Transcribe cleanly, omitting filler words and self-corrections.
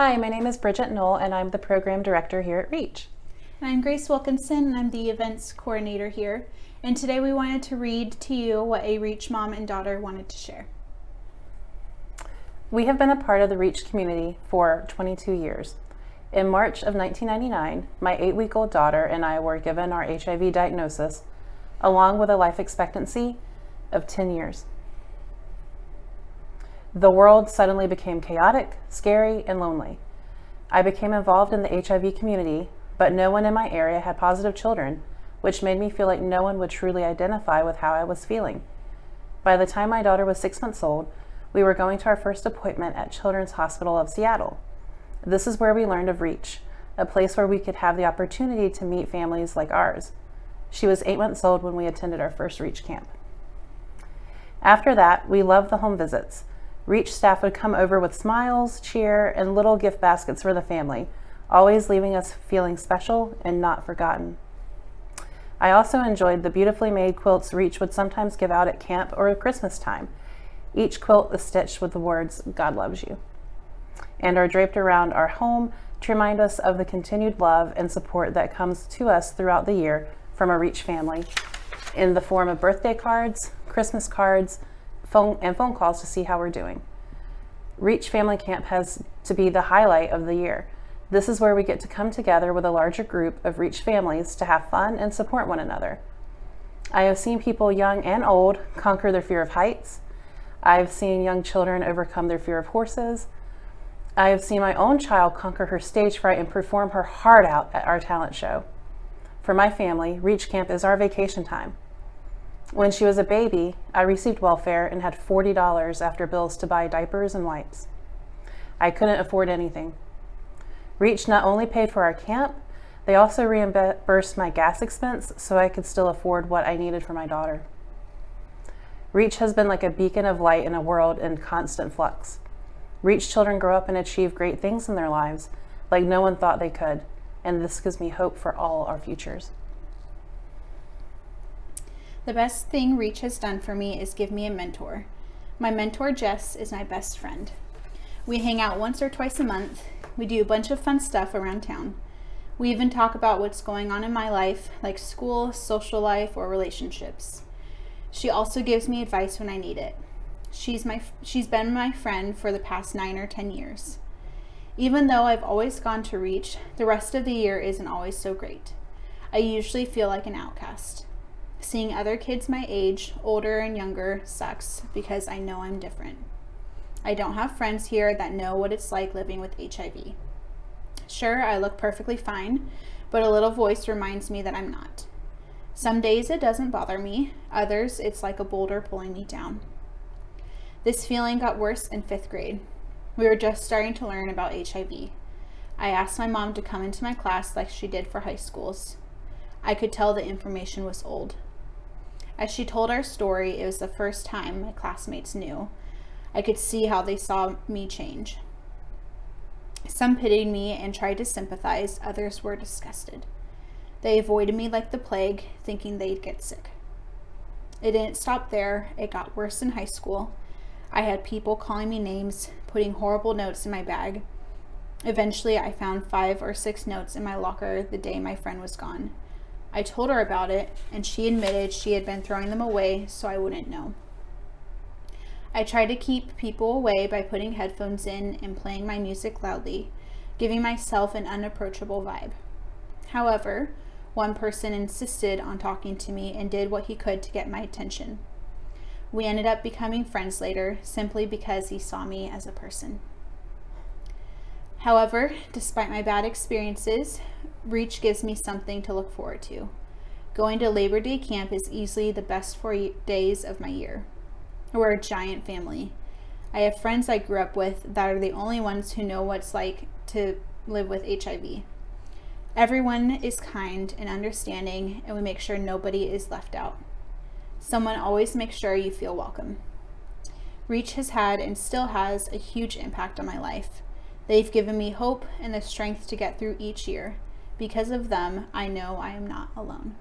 Hi, my name is Bridget Knoll, and I'm the Program Director here at REACH. And I'm Grace Wilkinson, and I'm the Events Coordinator here. And today we wanted to read to you what a REACH mom and daughter wanted to share. We have been a part of the REACH community for 22 years. In March of 1999, my 8-week-old daughter and I were given our HIV diagnosis, along with a life expectancy of 10 years. The world suddenly became chaotic, scary, and lonely. I became involved in the HIV community, but no one in my area had positive children, which made me feel like no one would truly identify with how I was feeling. By the time my daughter was 6 months old, we were going to our first appointment at Children's Hospital of Seattle. This is where we learned of REACH, a place where we could have the opportunity to meet families like ours. She was 8 months old when we attended our first REACH camp. After that, we loved the home visits. REACH staff would come over with smiles, cheer, and little gift baskets for the family, always leaving us feeling special and not forgotten. I also enjoyed the beautifully made quilts REACH would sometimes give out at camp or at Christmas time. Each quilt is stitched with the words, "God loves you," and are draped around our home to remind us of the continued love and support that comes to us throughout the year from a REACH family in the form of birthday cards, Christmas cards, phone calls to see how we're doing. REACH Family Camp has to be the highlight of the year. This is where we get to come together with a larger group of REACH families to have fun and support one another. I have seen people young and old conquer their fear of heights. I've seen young children overcome their fear of horses. I have seen my own child conquer her stage fright and perform her heart out at our talent show. For my family, REACH Camp is our vacation time. When she was a baby, I received welfare and had $40 after bills to buy diapers and wipes. I couldn't afford anything. REACH not only paid for our camp, they also reimbursed my gas expense so I could still afford what I needed for my daughter. REACH has been like a beacon of light in a world in constant flux. REACH children grow up and achieve great things in their lives like no one thought they could, and this gives me hope for all our futures. The best thing REACH has done for me is give me a mentor. My mentor, Jess, is my best friend. We hang out once or twice a month. We do a bunch of fun stuff around town. We even talk about what's going on in my life, like school, social life, or relationships. She also gives me advice when I need it. She's been my friend for the past 9 or 10 years. Even though I've always gone to REACH, the rest of the year isn't always so great. I usually feel like an outcast. Seeing other kids my age, older and younger, sucks because I know I'm different. I don't have friends here that know what it's like living with HIV. Sure, I look perfectly fine, but a little voice reminds me that I'm not. Some days it doesn't bother me, others it's like a boulder pulling me down. This feeling got worse in 5th grade. We were just starting to learn about HIV. I asked my mom to come into my class like she did for high schools. I could tell the information was old. As she told our story, it was the first time my classmates knew. I could see how they saw me change. Some pitied me and tried to sympathize, others were disgusted. They avoided me like the plague, thinking they'd get sick. It didn't stop there. It got worse in high school. I had people calling me names, putting horrible notes in my bag. Eventually, I found 5 or 6 notes in my locker the day my friend was gone. I told her about it, and she admitted she had been throwing them away so I wouldn't know. I tried to keep people away by putting headphones in and playing my music loudly, giving myself an unapproachable vibe. However, one person insisted on talking to me and did what he could to get my attention. We ended up becoming friends later, simply because he saw me as a person. However, despite my bad experiences, REACH gives me something to look forward to. Going to Labor Day camp is easily the best 4 days of my year. We're a giant family. I have friends I grew up with that are the only ones who know what it's like to live with HIV. Everyone is kind and understanding, and we make sure nobody is left out. Someone always makes sure you feel welcome. REACH has had and still has a huge impact on my life. They've given me hope and the strength to get through each year. Because of them, I know I am not alone.